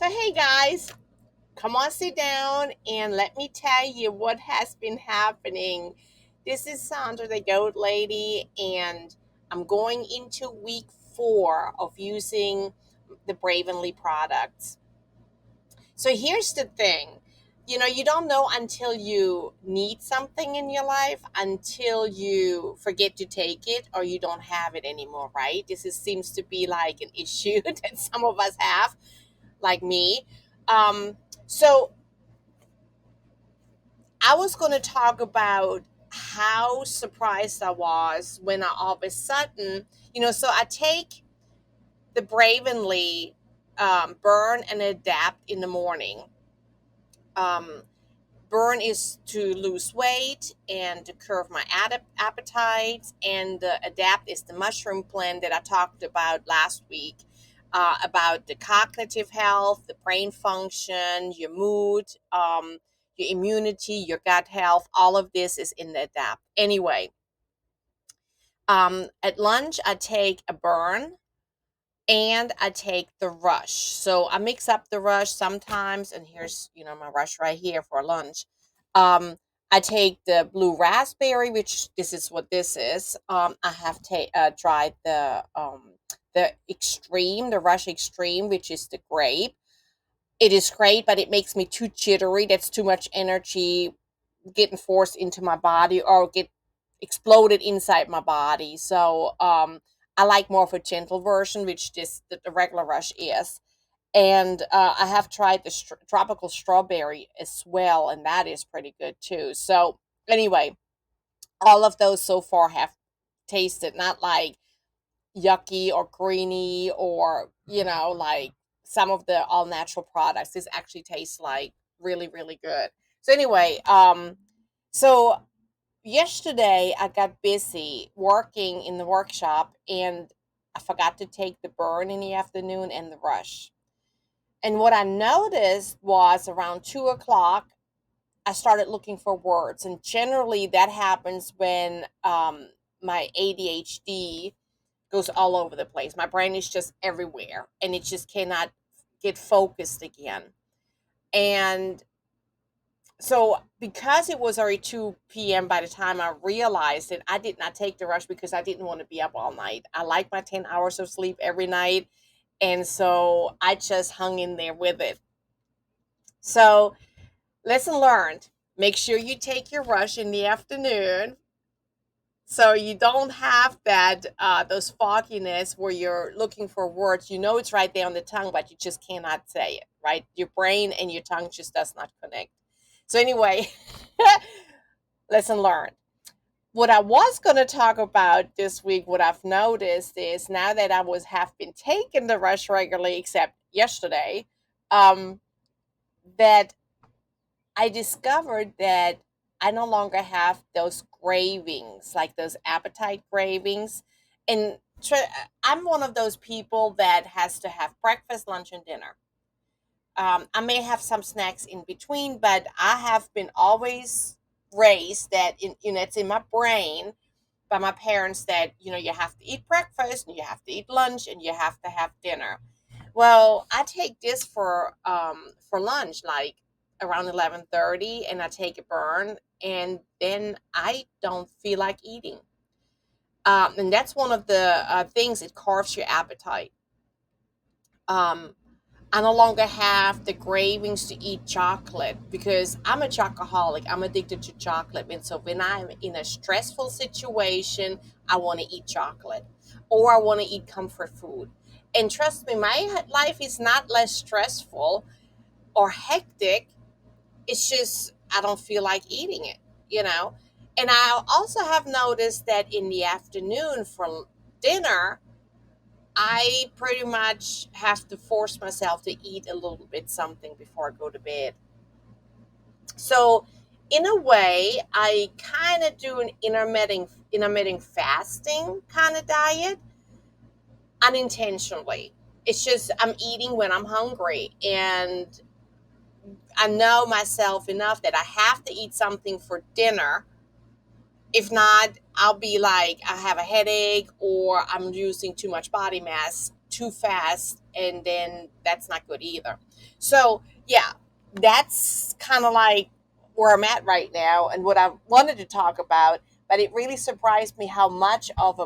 So, hey guys, come on, sit down and let me tell you what has been happening. This is Sandra, the Goat Lady, and I'm going into week 4 of using the bravenly products. So, here's the thing, you don't know until you need something in your life until you forget to take it or you don't have it anymore, right? Seems to be like an issue that some of us have, like me. Um, so I was going to talk about how surprised I was when I all of a sudden, so I take the bravenly burn and adapt in the morning. Um, Burn is to lose weight and to curb my appetite, and the adapt is the mushroom blend that I talked about last week, about the cognitive health, the brain function, your mood, your immunity, your gut health. All of this is in the adapt. Anyway, at lunch I take a burn and I take the rush. So I mix up the rush sometimes, and here's my rush right here for lunch. Um, I take the blue raspberry, which this is what this is. I have tried the extreme, the rush extreme, which is the grape. It is great, but it makes me too jittery. That's too much energy getting forced into my body or get exploded inside my body. So I like more of a gentle version, which the regular rush is. And I have tried the tropical strawberry as well, and that is pretty good too. So anyway, all of those so far have tasted not like yucky or greeny or like some of the all natural products. This actually tastes like really really good. So anyway, so yesterday I got busy working in the workshop and I forgot to take the burn in the afternoon and the rush. And what I noticed was around 2 o'clock I started looking for words, and generally that happens when my ADHD goes all over the place. My brain is just everywhere and it just cannot get focused again. And so, because it was already 2 p.m. by the time I realized it, I did not take the rush because I didn't want to be up all night. I like my 10 hours of sleep every night. And so I just hung in there with it. So, lesson learned, make sure you take your rush in the afternoon so you don't have that those fogginess where you're looking for words. It's right there on the tongue, but you just cannot say it, right? Your brain and your tongue just does not connect. So anyway, lesson learned. What I was going to talk about this week, what I've noticed is now that I was have been taking the rush regularly, except yesterday, um, that I discovered that I no longer have those cravings, like those appetite cravings. And I'm one of those people that has to have breakfast, lunch, and dinner. I may have some snacks in between, but I have been always raised that it's in my brain by my parents that you have to eat breakfast and you have to eat lunch and you have to have dinner. Well, I take this for lunch, like around 11:30, and I take a burn, and then I don't feel like eating. And that's one of the things, it carves your appetite. Um, I no longer have the cravings to eat chocolate because I'm a chocoholic. I'm addicted to chocolate. And so when I'm in a stressful situation, I want to eat chocolate or I want to eat comfort food. And trust me, my life is not less stressful or hectic. It's just I don't feel like eating it, you know? And I also have noticed that in the afternoon for dinner, I pretty much have to force myself to eat a little bit something before I go to bed. So, in a way, I kind of do an intermittent fasting kind of diet unintentionally. It's just I'm eating when I'm hungry, and I know myself enough that I have to eat something for dinner. If not, I'll be like, I have a headache or I'm losing too much body mass too fast and then that's not good either. So yeah, that's kind of like where I'm at right now and what I wanted to talk about. But it really surprised me how much of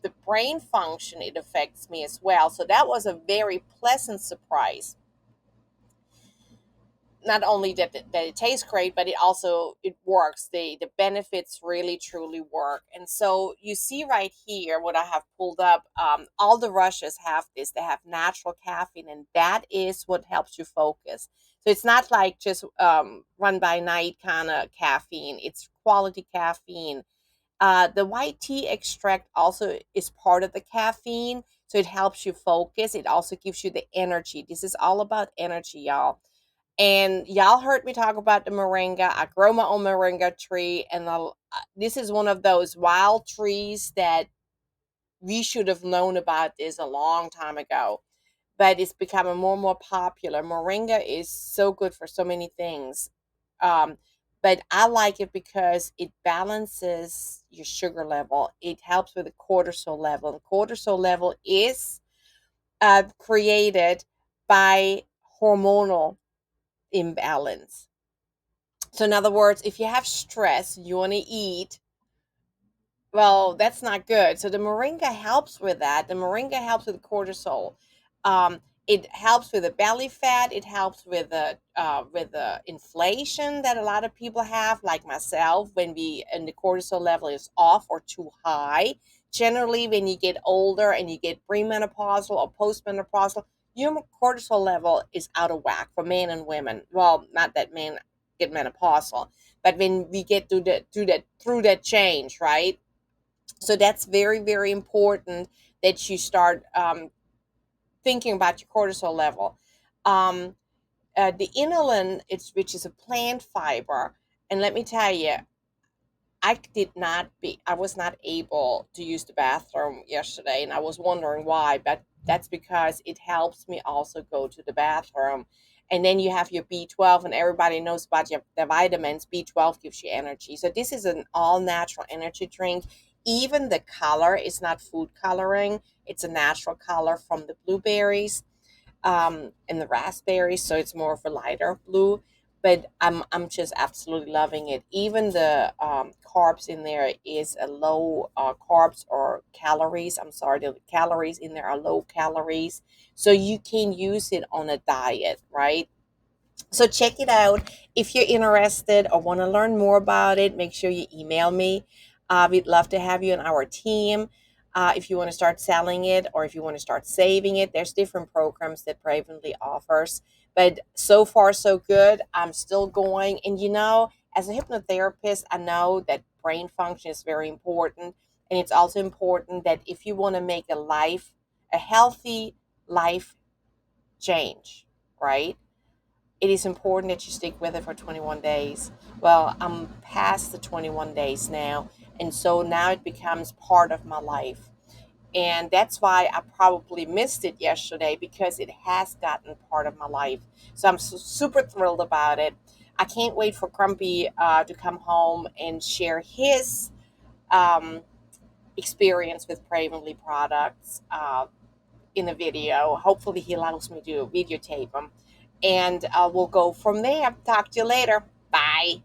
the brain function it affects me as well. So that was a very pleasant surprise. Not only that it tastes great, but it works. The benefits really truly work. And so you see right here what I have pulled up. All the rushes have this. They have natural caffeine, and that is what helps you focus. So it's not like just run by night kind of caffeine. It's quality caffeine. The white tea extract also is part of the caffeine, so it helps you focus. It also gives you the energy. This is all about energy, y'all. And y'all heard me talk about the moringa. I grow my own moringa tree, and this is one of those wild trees that we should have known about this a long time ago. But it's becoming more and more popular. Moringa is so good for so many things. Um, but I like it because it balances your sugar level. It helps with the cortisol level. The cortisol level is created by hormonal imbalance. So, in other words, if you have stress, you want to eat, well, that's not good. So, the moringa helps with that. The moringa helps with cortisol. It helps with the belly fat. It helps with the inflation that a lot of people have, like myself, when we and the cortisol level is off or too high. Generally, when you get older and you get premenopausal or postmenopausal, your cortisol level is out of whack for men and women. Well, not that men get menopausal, but when we get through that change, right? So that's very, very important that you start thinking about your cortisol level. Um, the inulin, which is a plant fiber, and let me tell you, I was not able to use the bathroom yesterday, and I was wondering why, but that's because it helps me also go to the bathroom. And then you have your B12, and everybody knows about the vitamins. B12 gives you energy. So this is an all natural energy drink. Even the color is not food coloring, it's a natural color from the blueberries and the raspberries, so it's more of a lighter blue. But I'm just absolutely loving it. Even the carbs in there is a low carbs or calories. I'm sorry, the calories in there are low calories, so you can use it on a diet, right? So check it out. If you're interested or want to learn more about it, make sure you email me. We'd love to have you on our team. If you want to start selling it or if you want to start saving it, there's different programs that Bravenly offers. But so far, so good. I'm still going. And as a hypnotherapist, I know that brain function is very important. And it's also important that if you want to make a healthy life change, right? It is important that you stick with it for 21 days. Well, I'm past the 21 days now, and so now it becomes part of my life. And that's why I probably missed it yesterday because it has gotten part of my life. So I'm super thrilled about it. I can't wait for Crumpy to come home and share his um, experience with Bravenly products in a video. Hopefully, he allows me to videotape them. And we'll go from there. Talk to you later. Bye.